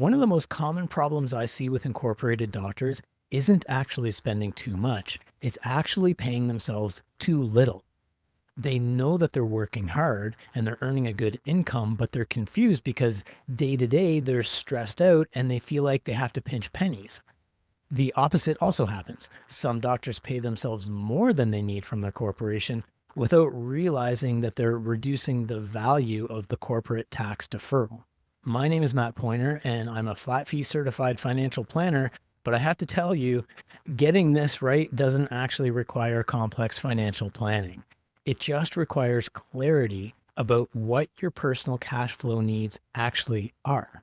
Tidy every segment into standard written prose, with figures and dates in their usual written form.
One of the most common problems I see with incorporated doctors isn't actually spending too much. It's actually paying themselves too little. They know that they're working hard and they're earning a good income, but they're confused because day to day they're stressed out and they feel like they have to pinch pennies. The opposite also happens. Some doctors pay themselves more than they need from their corporation without realizing that they're reducing the value of the corporate tax deferral. My name is Matt Pointer, and I'm a flat fee certified financial planner. But I have to tell you, getting this right doesn't actually require complex financial planning. It just requires clarity about what your personal cash flow needs actually are.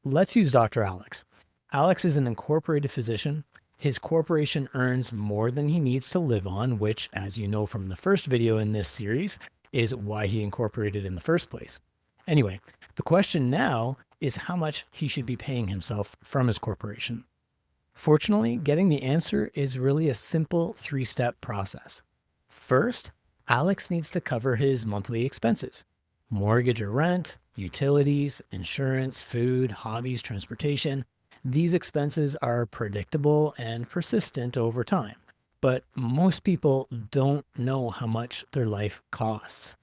Let's use Dr. Alex. Alex is an incorporated physician. His corporation earns more than he needs to live on, which, as you know from the first video in this series, is why he incorporated in the first place. Anyway, the question now is how much he should be paying himself from his corporation. Fortunately, getting the answer is really a simple three-step process. First, Alex needs to cover his monthly expenses: mortgage or rent, utilities, insurance, food, hobbies, transportation. These expenses are predictable and persistent over time, but most people don't know how much their life costs.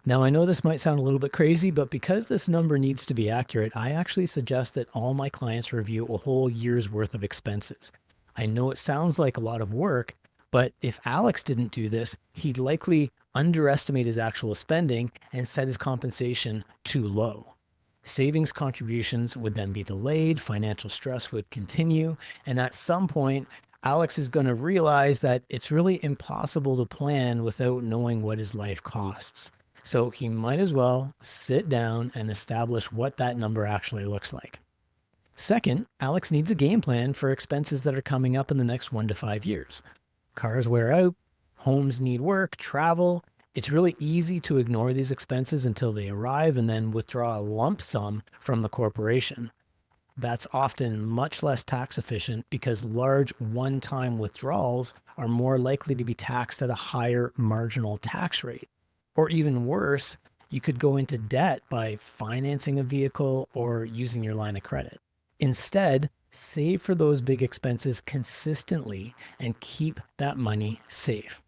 Now, I know this might sound a little bit crazy, but because this number needs to be accurate, I actually suggest that all my clients review a whole year's worth of expenses. I know it sounds like a lot of work, but if Alex didn't do this, he'd likely underestimate his actual spending and set his compensation too low. Savings contributions would then be delayed, financial stress would continue, and at some point, Alex is going to realize that it's really impossible to plan without knowing what his life costs. So he might as well sit down and establish what that number actually looks like. Second, Alex needs a game plan for expenses that are coming up in the next 1 to 5 years. Cars wear out, homes need work, travel. It's really easy to ignore these expenses until they arrive and then withdraw a lump sum from the corporation. That's often much less tax efficient because large one-time withdrawals are more likely to be taxed at a higher marginal tax rate. Or even worse, you could go into debt by financing a vehicle or using your line of credit. Instead, save for those big expenses consistently and keep that money safe.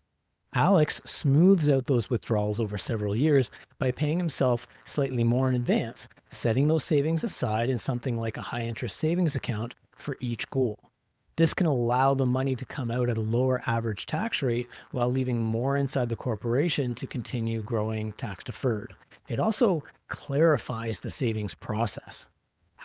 Alex smooths out those withdrawals over several years by paying himself slightly more in advance, setting those savings aside in something like a high-interest savings account for each goal. This can allow the money to come out at a lower average tax rate while leaving more inside the corporation to continue growing tax deferred. It also clarifies the savings process.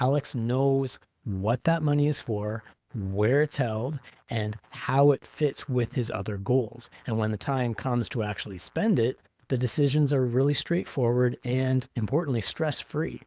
Alex knows what that money is for, where it's held, and how it fits with his other goals. And when the time comes to actually spend it, the decisions are really straightforward and, importantly, stress-free.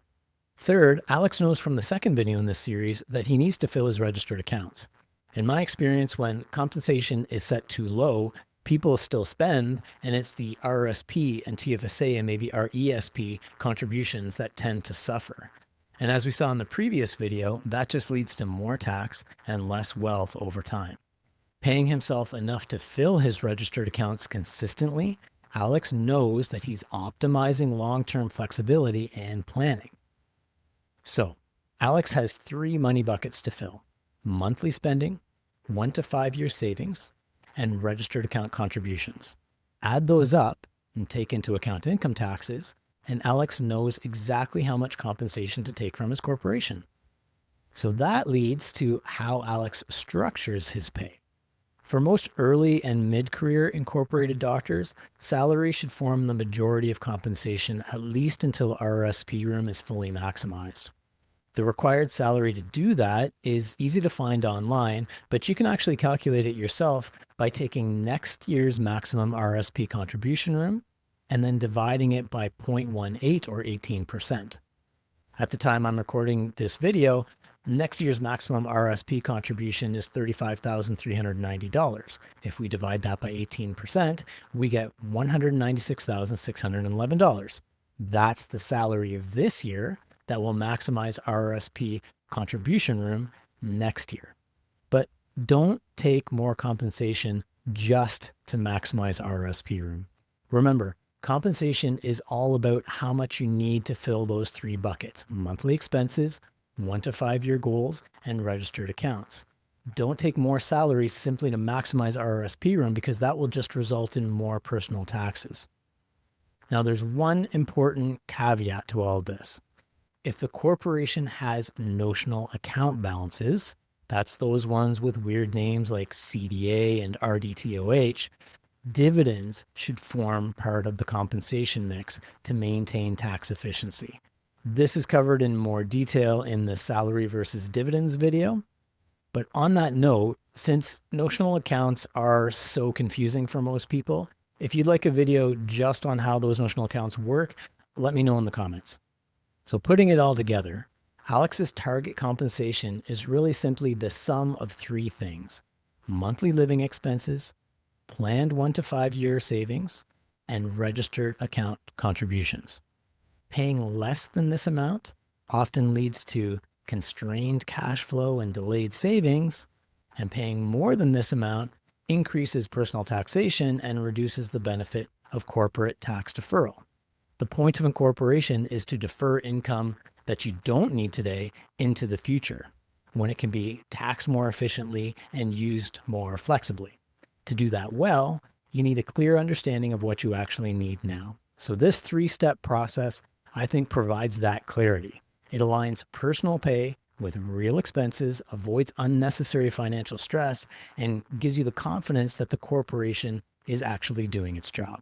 Third, Alex knows from the second video in this series that he needs to fill his registered accounts. In my experience, when compensation is set too low, people still spend, and it's the RRSP and TFSA and maybe RESP contributions that tend to suffer. And as we saw in the previous video, that just leads to more tax and less wealth over time. Paying himself enough to fill his registered accounts consistently, Alex knows that he's optimizing long-term flexibility and planning. So, Alex has 3 money buckets to fill: monthly spending, 1 to 5 year savings, and registered account contributions. Add those up and take into account income taxes, and Alex knows exactly how much compensation to take from his corporation. So that leads to how Alex structures his pay. For most early and mid-career incorporated doctors, salary should form the majority of compensation at least until RRSP room is fully maximized. The required salary to do that is easy to find online, but you can actually calculate it yourself by taking next year's maximum RSP contribution room and then dividing it by 0.18 or 18%. At the time I'm recording this video, next year's maximum RSP contribution is $35,390. If we divide that by 18%, we get $196,611. That's the salary of this year that will maximize RSP contribution room next year. But don't take more compensation just to maximize RSP room. Remember, compensation is all about how much you need to fill those 3 buckets: monthly expenses, 1 to 5 year goals, and registered accounts. Don't take more salary simply to maximize RRSP run because that will just result in more personal taxes. Now, there's one important caveat to all this. If the corporation has notional account balances, that's those ones with weird names like CDA and RDTOH, dividends should form part of the compensation mix to maintain tax efficiency. This is covered in more detail in the salary versus dividends video. But on that note, since notional accounts are so confusing for most people, if you'd like a video just on how those notional accounts work, let me know in the comments. So putting it all together, Alex's target compensation is really simply the sum of 3 things: monthly living expenses, planned 1 to 5 year savings, and registered account contributions. Paying less than this amount often leads to constrained cash flow and delayed savings, and paying more than this amount increases personal taxation and reduces the benefit of corporate tax deferral. The point of incorporation is to defer income that you don't need today into the future, when it can be taxed more efficiently and used more flexibly. To do that well, you need a clear understanding of what you actually need now. So this 3-step process, I think, provides that clarity. It aligns personal pay with real expenses, avoids unnecessary financial stress, and gives you the confidence that the corporation is actually doing its job.